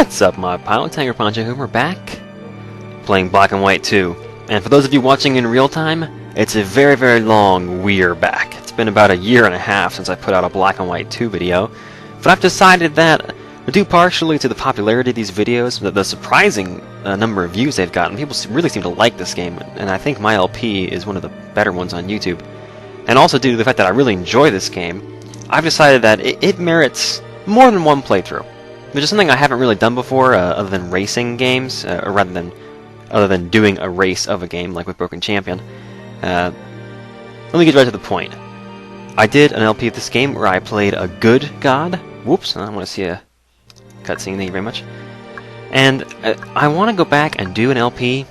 What's up, Mod Pilot? Tiger Poncho here. We're back playing Black and White 2. And for those of you watching in real time, it's a very, very long we're back. It's been about a year and a half since I put out a Black and White 2 video. But I've decided that, due partially to the popularity of these videos, the surprising number of views they've gotten, people really seem to like this game. And I think my LP is one of the better ones on YouTube. And also due to the fact that I really enjoy this game, I've decided that it merits more than one playthrough. Which is something I haven't really done before, other than racing games, or rather than doing a race of a game, like with Broken Champion. Let me get right to the point. I did an LP of this game where I played a good god. Whoops, I don't want to see a cutscene, thank you very much. And I want to go back and do an LP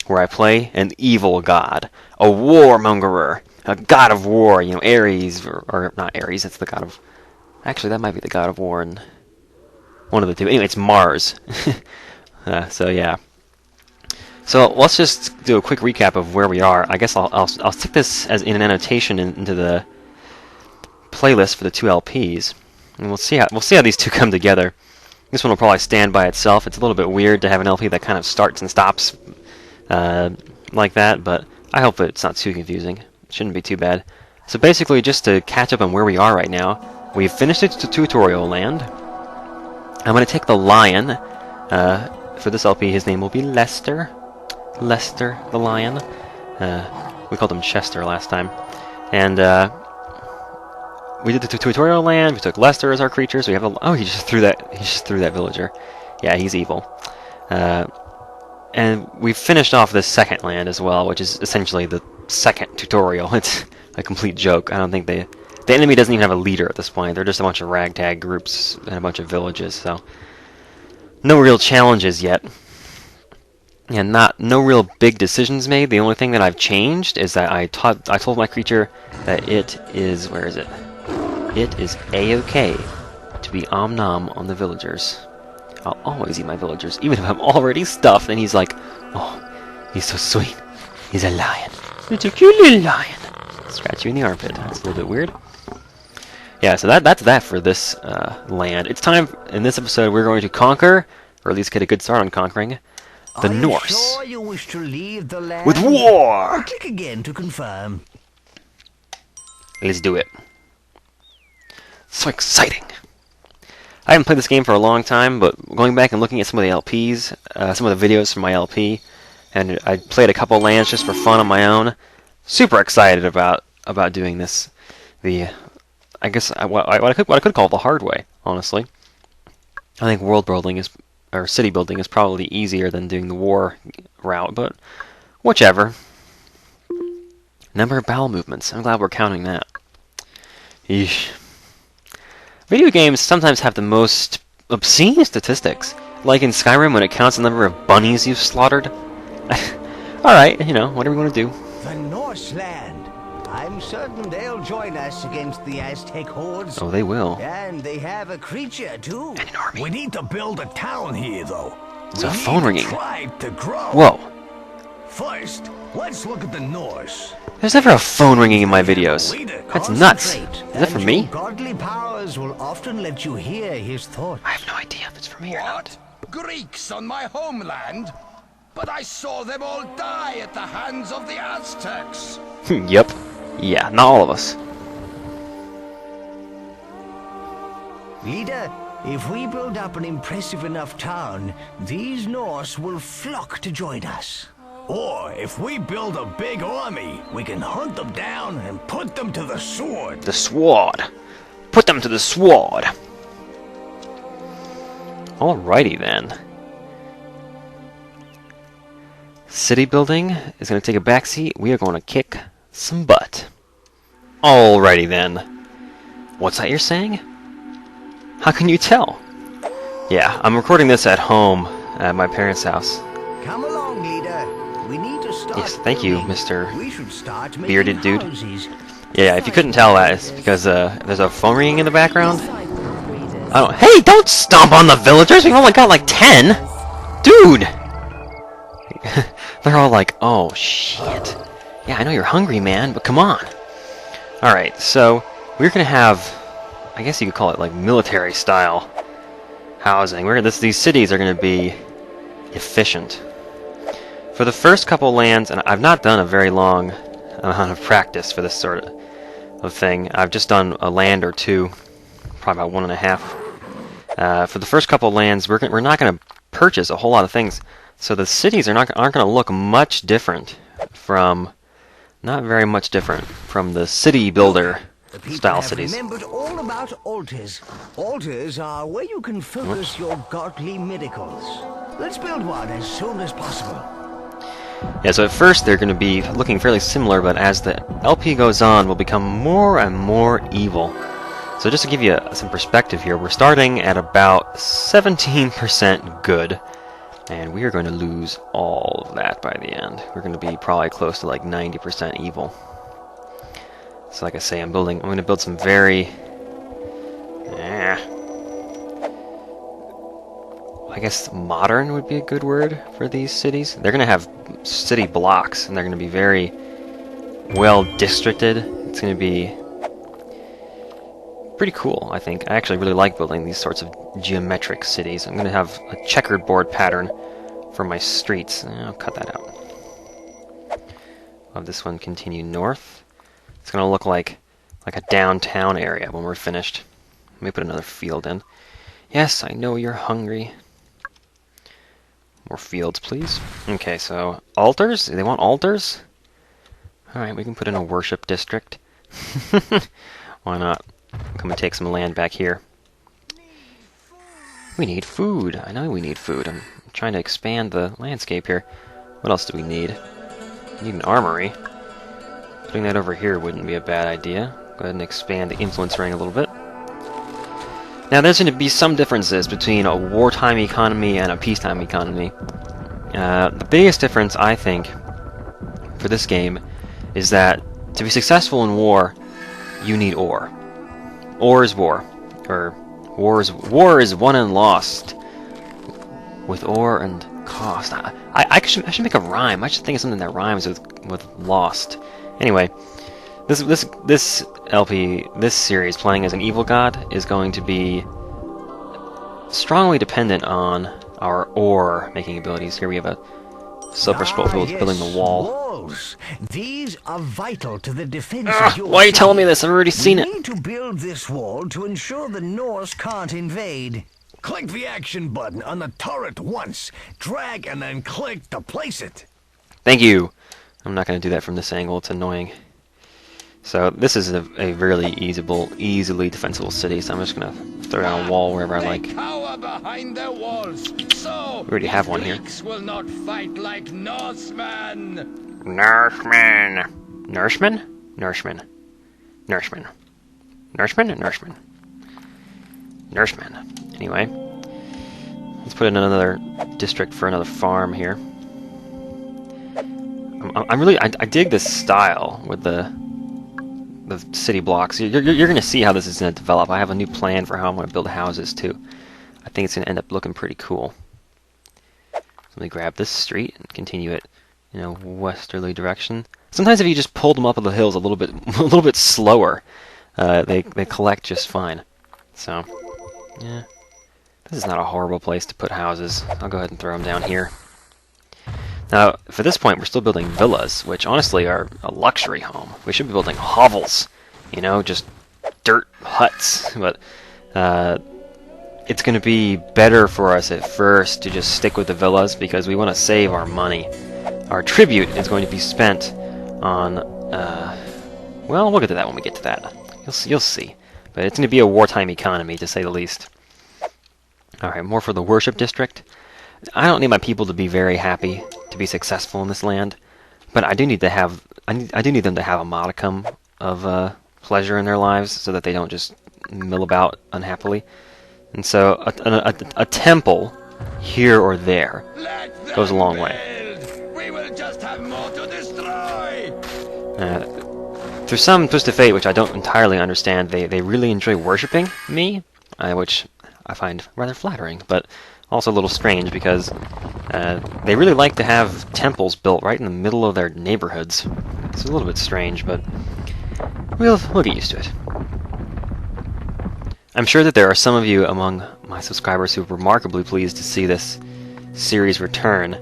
where I play an evil god. A warmongerer. A god of war, you know, Ares, or not Ares, it's the god of... Actually, that might be the god of war, and... one of the two. Anyway, it's Mars. So yeah. So let's just do a quick recap of where we are. I guess I'll stick this as in an annotation into the playlist for the two LPs, and we'll see how these two come together. This one will probably stand by itself. It's a little bit weird to have an LP that kind of starts and stops like that, but I hope it's not too confusing. It shouldn't be too bad. So basically, just to catch up on where we are right now, we've finished the tutorial land. I'm going to take the lion. For this LP, his name will be Lester. Lester the lion. We called him Chester last time. And we did the tutorial land. We took Lester as our creature. So we have a... Oh, he just threw that villager. Yeah, he's evil. And we finished off this second land as well, which is essentially the second tutorial. It's a complete joke. I don't think the enemy doesn't even have a leader at this point. They're just a bunch of ragtag groups and a bunch of villages, so no real challenges yet. And no real big decisions made. The only thing that I've changed is that I told my creature that it is... Where is it? It is A-OK to be om-nom on the villagers. I'll always eat my villagers, even if I'm already stuffed. And he's like, oh, he's so sweet. He's a lion. It's a cute little lion. Scratch you in the armpit. That's a little bit weird. Yeah, so that's that for this land. It's time, in this episode, we're going to conquer, or at least get a good start on conquering, the Norse. Sure you wish to leave the land? With war! Or click again to confirm. Let's do it. So exciting! I haven't played this game for a long time, but going back and looking at some of the LPs, some of the videos from my LP, and I played a couple lands just for fun on my own. Super excited about doing this. I guess what I could call the hard way, honestly. I think world building or city building is probably easier than doing the war route, but whichever. Number of bowel movements. I'm glad we're counting that. Yeesh. Video games sometimes have the most obscene statistics, like in Skyrim when it counts the number of bunnies you've slaughtered. Alright, you know, whatever we want to do. The Norse land. I'm certain they'll join us against the Aztec hordes. Oh, they will. And they have a creature, too. And an army. We need to build a town here, though. There's a phone ringing. Tribe to grow. Whoa. First, let's look at the Norse. There's never a phone ringing in my videos. That's nuts. Is that for me? Godly powers will often let you hear his thoughts. I have no idea if it's for me or not. What? Greeks on my homeland? But I saw them all die at the hands of the Aztecs. Yep. Yeah, not all of us. Leader, if we build up an impressive enough town, these Norse will flock to join us. Or if we build a big army, we can hunt them down and put them to the sword. The sword. Put them to the sword. Alrighty then. City building is going to take a backseat. We are going to kick some butt. Alrighty then. What's that you're saying? How can you tell? Yeah, I'm recording this at home at my parents' house. Come along, leader. We need to start. Yes, thank you, building. Mr. We should start making Bearded dude. houses. Yeah, if you couldn't tell that, it's because there's a phone ringing in the background. Hey, don't stomp on the villagers! We've only got like 10! Dude! They're all like, oh shit. Yeah, I know you're hungry, man, but come on. Alright, so we're gonna have, I guess you could call it like military style housing. These cities are going to be efficient. For the first couple lands, and I've not done a very long amount of practice for this sort of thing. I've just done a land or two, probably about 1.5. For the first couple lands, we're not going to purchase a whole lot of things, so the cities aren't going to look much different from, not very much different from the city builder style cities. Remembered all about altars. Altars are where you can focus your godly miracles. Let's build one as soon as possible. Yeah, so at first they're going to be looking fairly similar, but as the LP goes on, we'll become more and more evil. So just to give you some perspective here, we're starting at about 17% good, and we are going to lose all of that by the end. We're going to be probably close to like 90% evil. So like I say, I'm going to build some very... I guess modern would be a good word for these cities. They're going to have city blocks, and they're going to be very well districted. It's going to be pretty cool, I think. I actually really like building these sorts of geometric cities. I'm going to have a checkered board pattern for my streets. I'll cut that out. I'll have this one continue north. It's going to look like a downtown area when we're finished. Let me put another field in. Yes, I know you're hungry. More fields, please. Okay, so altars? They want altars? Alright, we can put in a worship district. Why not? Come and take some land back here. We need food. I know we need food. I'm trying to expand the landscape here. What else do we need? We need an armory. Putting that over here wouldn't be a bad idea. Go ahead and expand the influence ring a little bit. Now, there's going to be some differences between a wartime economy and a peacetime economy. The biggest difference, I think, for this game is that to be successful in war, you need ore. Ore is war. Or war is won and lost with ore and cost. I should make a rhyme. I should think of something that rhymes with lost. Anyway, this LP, this series, playing as an evil god, is going to be strongly dependent on our ore-making abilities. Here we have a silver scroll building the wall. Walls. These are vital to the defense of your Why are you telling me this? I've already seen it. We need to build this wall to ensure the Norse can't invade. Click the action button on the turret once. Drag and then click to place it. Thank you. I'm not going to do that from this angle. It's annoying. So this is a really easily defensible city, so I'm just going to throw down a wall wherever I like. They cower behind their walls, so We already have one here. Greeks will not fight like Norsemen. Norsemen. Norsemen? Norsemen. Norsemen. Norsemen? Norsemen. Norsemen. Anyway, let's put in another district for another farm here. I dig this style with the city blocks. You're going to see how this is going to develop. I have a new plan for how I'm going to build houses too. I think it's going to end up looking pretty cool. Let me grab this street and continue it in a westerly direction. Sometimes if you just pull them up the hills a little bit slower, they collect just fine. So, yeah, this is not a horrible place to put houses. I'll go ahead and throw them down here. Now, for this point, we're still building villas, which honestly are a luxury home. We should be building hovels, just dirt huts. But it's going to be better for us at first to just stick with the villas because we want to save our money. Our tribute is going to be spent on, well, we'll get to that when we get to that. You'll see. But it's going to be a wartime economy, to say the least. Alright, more for the worship district. I don't need my people to be very happy to be successful in this land, but I do need to have I do need them to have a modicum of pleasure in their lives so that they don't just mill about unhappily. And so a temple here or there goes a long way. We will just have more to destroy. Through some twist of fate, which I don't entirely understand, they really enjoy worshipping me, which I find rather flattering, but also a little strange because they really like to have temples built right in the middle of their neighborhoods. It's a little bit strange, but we'll get used to it. I'm sure that there are some of you among my subscribers who are remarkably pleased to see this series return,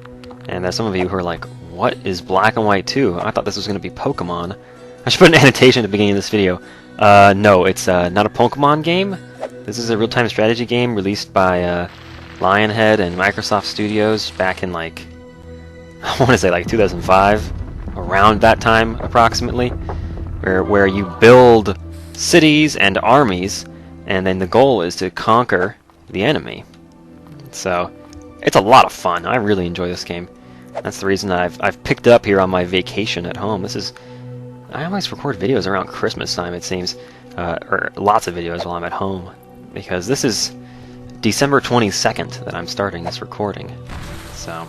and there's some of you who are like, what is Black and White 2? I thought this was going to be Pokemon. I should put an annotation at the beginning of this video. No, it's not a Pokemon game. This is a real-time strategy game released by Lionhead and Microsoft Studios back in, like, I want to say like 2005, around that time approximately, where you build cities and armies, and then the goal is to conquer the enemy. So it's a lot of fun. I really enjoy this game. That's the reason I've picked it up here on my vacation at home. I always record videos around Christmas time, it seems, or lots of videos while I'm at home, because this is December 22nd that I'm starting this recording. So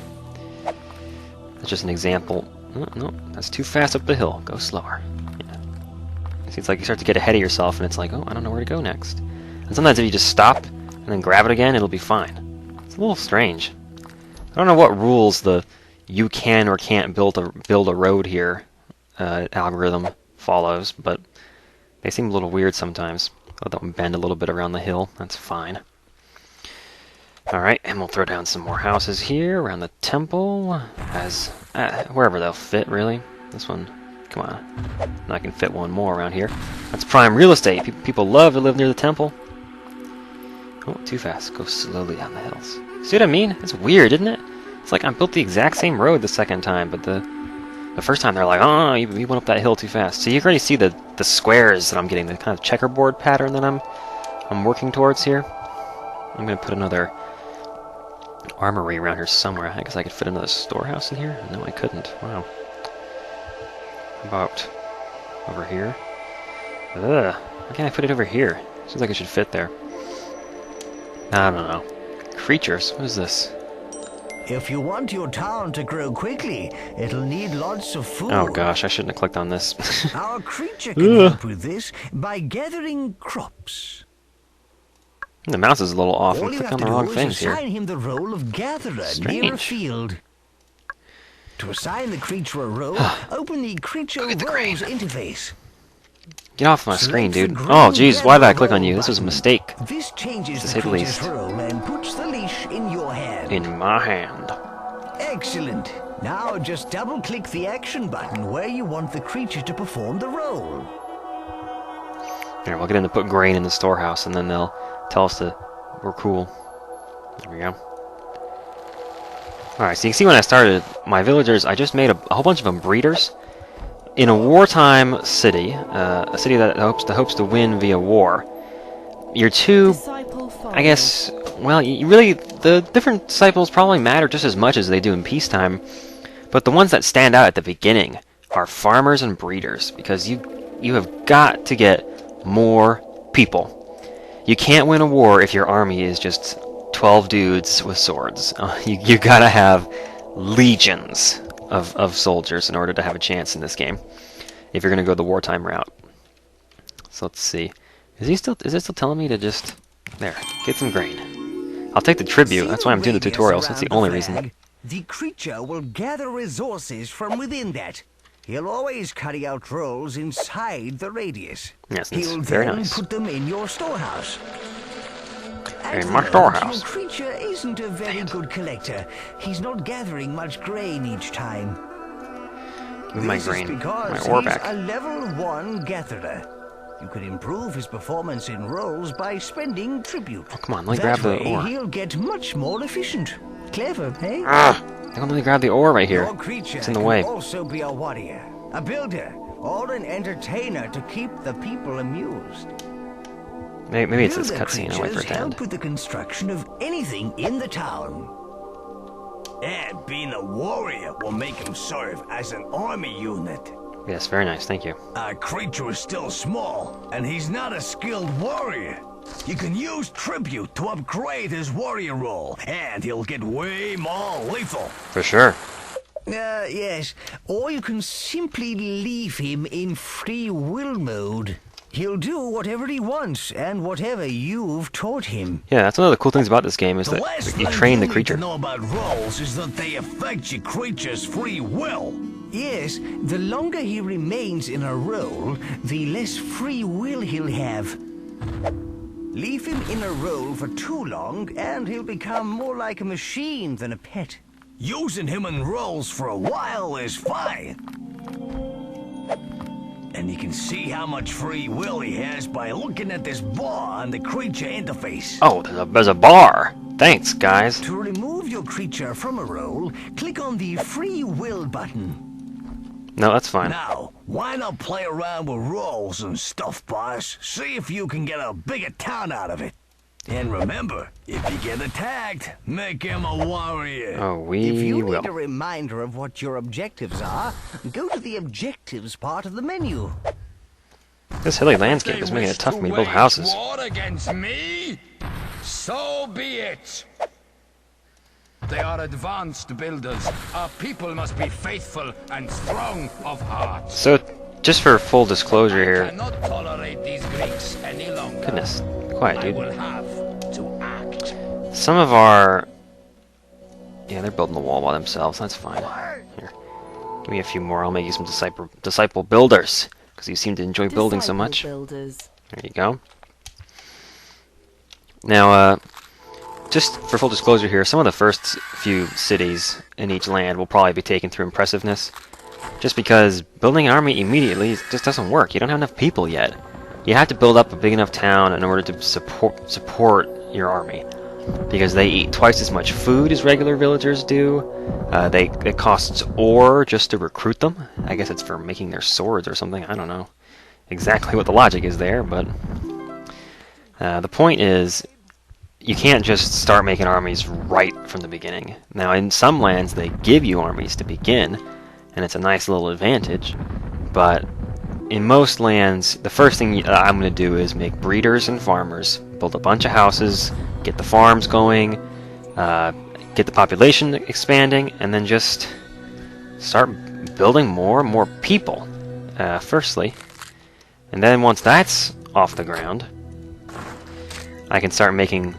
that's just an example. No, that's too fast up the hill. Go slower. Yeah. It's like you start to get ahead of yourself, and it's like, oh, I don't know where to go next. And sometimes if you just stop and then grab it again, it'll be fine. It's a little strange. I don't know what rules the you can or can't build a road here algorithm follows, but they seem a little weird sometimes. Let them bend a little bit around the hill. That's fine. Alright, and we'll throw down some more houses here around the temple, as wherever they'll fit, really. This one, come on. And I can fit one more around here. That's prime real estate. People love to live near the temple. Oh, too fast. Go slowly down the hills. See what I mean? It's weird, isn't it? It's like I built the exact same road the second time, but the first time they're like, oh, you went up that hill too fast. So you can already see the squares that I'm getting, the kind of checkerboard pattern that I'm working towards here. I'm going to put another armory around here somewhere. I guess I could fit another storehouse in here? No, I couldn't. Wow. How about over here? Ugh. Why can't I put it over here? Seems like it should fit there. I don't know. Creatures? What is this? If you want your town to grow quickly, it'll need lots of food. Oh gosh, I shouldn't have clicked on this. Our creature can help with this by gathering crops. The mouse is a little off. All I'm you clicking have on to the do wrong is things here. assign him the role of gatherer near a Strange. field. To assign the creature a role, open the creature Look at the roles grain. interface. Get off my Select screen, the dude. green Oh jeez, why did I gather click on role you? This was a button. mistake. This changes To the say the creature's least. role and puts the leash in your hand. In my hand. Excellent. Now just double-click the action button where you want the creature to perform the role. Here, we'll get him to put grain in the storehouse, and then they'll tell us that we're cool. There we go. Alright, so you can see when I started, my villagers, I just made a whole bunch of them breeders. In a wartime city, a city that hopes to win via war, your two, I guess, well, you really, the different disciples probably matter just as much as they do in peacetime, but the ones that stand out at the beginning are farmers and breeders, because you have got to get more people. You can't win a war if your army is just 12 dudes with swords. You gotta have legions of soldiers in order to have a chance in this game, if you're gonna go the wartime route. So let's see. Is it still telling me to just there get some grain? I'll take the tribute. That's why I'm doing the tutorials. That's the only reason. The creature will gather resources from within that. He'll always carry out roles inside the radius. Yes, that's He'll very then nice. put them in your storehouse. In my storehouse. Your creature isn't a very good collector. He's not gathering much grain each time. Give me my This grain, is because my ore he's back. a level 1 gatherer. You could improve his performance in roles by spending tribute. Oh, come on, let me That grab the way ore. he'll get much more efficient. Clever, eh? Don't let me grab the ore right here. Your creature It's in the can way. also be a warrior, a builder, or an entertainer to keep the people amused. Maybe it's this Builder cutscene. I'll wait for it creatures to end. help with the construction of anything in the town. And being a warrior will make him serve as an army unit. Yes, very nice. Thank you. Our creature is still small, and he's not a skilled warrior. You can use tribute to upgrade his warrior role, and he'll get way more lethal. For sure. Yes. Or you can simply leave him in free will mode. He'll do whatever he wants and whatever you've taught him. Yeah, that's one of the cool things about this game is The that last you thing train the you need creature. to know about roles is that they affect your creature's free will. Yes, the longer he remains in a role, the less free will he'll have. Leave him in a role for too long, and he'll become more like a machine than a pet. Using him in roles for a while is fine. And you can see how much free will he has by looking at this bar on the creature interface. Oh, there's a bar. Thanks, guys. To remove your creature from a role, click on the Free Will button. No, that's fine. Now, why not play around with roles and stuff, boss? See if you can get a bigger town out of it. And remember, if you get attacked, make him a warrior. Oh, we If you will. need a reminder of what your objectives are, go to the objectives part of the menu. This hilly landscape is making it tough for me to build houses. War against me? So be it. They are advanced builders. Our people must be faithful and strong of heart. So, just for full disclosure I here, cannot tolerate these Greeks any longer. goodness, quiet, I dude. will have to act. Some of our... Yeah, they're building the wall by themselves. That's fine. Here, give me a few more. I'll make you some disciple builders, because you seem to enjoy building so much. Builders. There you go. Now, just for full disclosure here, some of the first few cities in each land will probably be taken through impressiveness, just because building an army immediately just doesn't work. You don't have enough people yet. You have to build up a big enough town in order to support your army, because they eat twice as much food as regular villagers do. It costs ore just to recruit them. I guess it's for making their swords or something. I don't know exactly what the logic is there, but the point is, you can't just start making armies right from the beginning. Now, in some lands, they give you armies to begin, and it's a nice little advantage, but in most lands, the first thing I'm going to do is make breeders and farmers, build a bunch of houses, get the farms going, get the population expanding, and then just start building more and more people, firstly. And then once that's off the ground, I can start making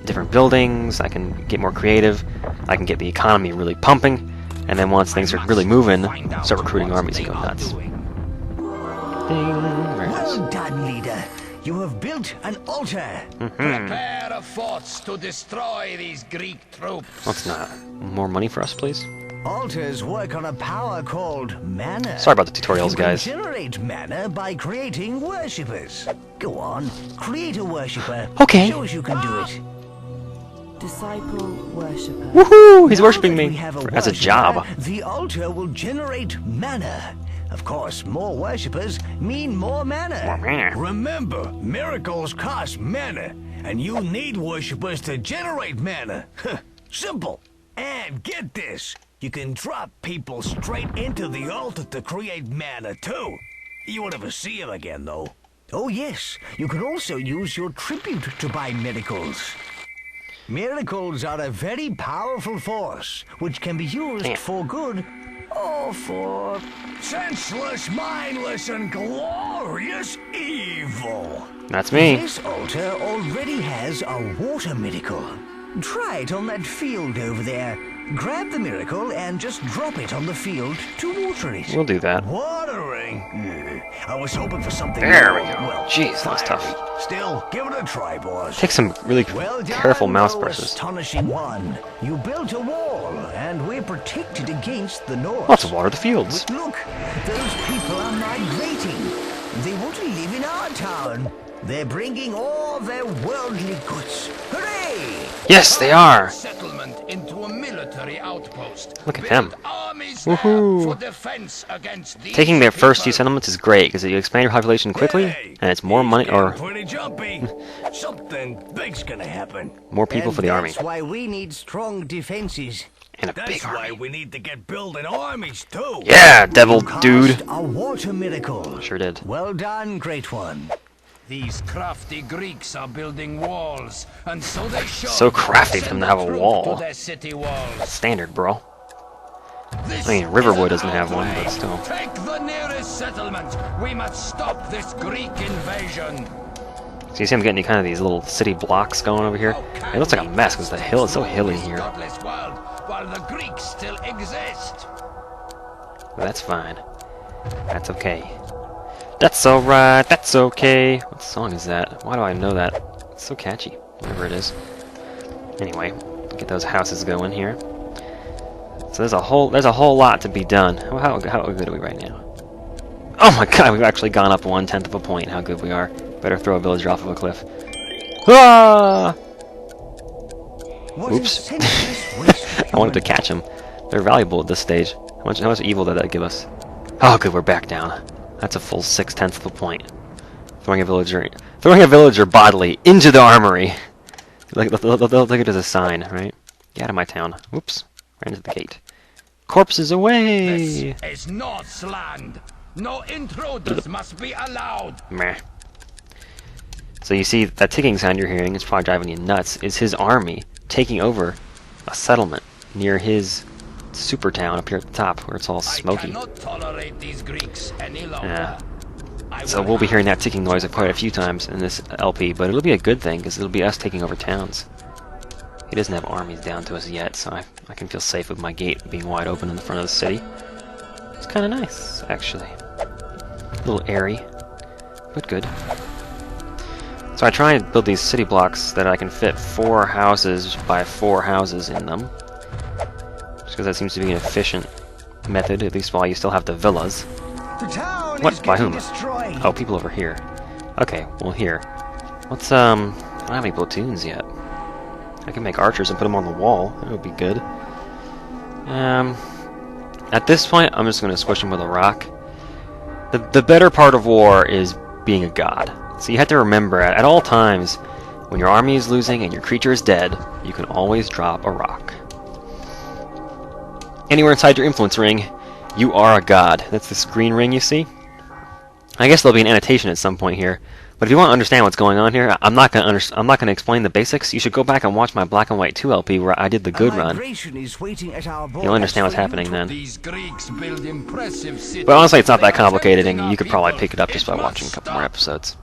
different buildings, I can get more creative, I can get the economy really pumping, and then once things are really moving, start recruiting armies and go nuts. Well done, leader. You have built an altar. Prepare a force to destroy these Greek troops. What's not? More money for us, please? Altars work on a power called mana. Sorry about the tutorials, guys. You can generate mana by creating worshippers. Go on, create a worshipper. Okay. Show us you can do it. Disciple worshipper. Woohoo! He's Now worshipping that me we have a as a worshipper, job. The altar will generate mana. Of course, more worshippers mean more mana. Remember, miracles cost mana, and you need worshippers to generate mana. Simple. And get this, you can drop people straight into the altar to create mana too. You won't ever see them again, though. Oh yes, you can also use your tribute to buy miracles. Miracles are a very powerful force, which can be used Damn. for good or for... Senseless, mindless, and glorious evil. That's me. This altar already has a water miracle. Try it on that field over there. Grab the miracle and just drop it on the field to water it. We'll do that. Watering? I was hoping for something There we more, go. well, Jeez, that was tough. fiery. Still, give it a try, boss. Take some really Well done, careful mouse oh presses. astonishing one. You built a wall, and we're protected against the north. Let's water the fields. But look, those people are migrating. They want to live in our town. They're bringing all their worldly goods. Hooray! Yes, they are. Settlement into a military outpost. Look at Build them. armies there Woohoo. for defense against these Taking their first few people. settlements is great because you expand your population quickly, Hey, and it's more money getting or pretty jumpy. Something big's gonna happen. more people And for the army that's why we need strong defenses. and a That's big why army. we need to get building armies too. Yeah, devil dude. Cast a water miracle. Sure did. Well done, great one. These crafty Greeks are building walls, and so they should. So crafty for them to have a Send a troop wall. to their city walls. Standard, bro. This I mean, is Riverwood an doesn't have one, outlay. but still. Take the nearest settlement. We must stop this Greek invasion. So you see I'm getting kind of these little city blocks going over here. It looks like a mess because the hill is so hilly here. Godless world, while the Greeks still exist. But that's fine. That's okay. That's alright. That's okay. What song is that? Why do I know that? It's so catchy, whatever it is. Anyway, get those houses going here. So there's a whole lot to be done. How good are we right now? Oh my god, we've actually gone up 1/10 of a point. How good we are. Better throw a villager off of a cliff. Ah! Oops. I wanted to catch them. They're valuable at this stage. How much evil did that give us? Oh, good, we're back down. That's a full 6/10 of a point. Throwing a villager bodily into the armory. Like they'll take it as a sign, right? Get out of my town. Whoops, ran into the gate. Corpses away. This is North's land. No intruders must be allowed. Meh. So you see that ticking sound you're hearing is probably driving you nuts. Is his army taking over a settlement near his super town up here at the top, where it's all smoky. I cannot tolerate these Greeks any longer. Yeah. So we'll be hearing that ticking noise quite a few times in this LP, but it'll be a good thing, because it'll be us taking over towns. He doesn't have armies down to us yet, so I can feel safe with my gate being wide open in the front of the city. It's kind of nice, actually. A little airy, but good. So I try and build these city blocks that I can fit 4 houses by 4 houses in them. Just because that seems to be an efficient method, at least while you still have the villas. The town What? is By getting whom? destroyed. Oh, people over here. Okay, well here. Let's, I don't have any platoons yet. I can make archers and put them on the wall. That would be good. At this point, I'm just going to squish them with a rock. The better part of war is being a god. So you have to remember, at all times, when your army is losing and your creature is dead, you can always drop a rock. Anywhere inside your influence ring, you are a god. That's this green ring you see. I guess there'll be an annotation at some point here. But if you want to understand what's going on here, I'm not going to explain the basics. You should go back and watch my Black and White 2 LP where I did the good run. You'll understand what's happening then. These Greeks build impressive cities. But honestly, it's not that complicated, and you could probably pick it up just by watching a couple more episodes.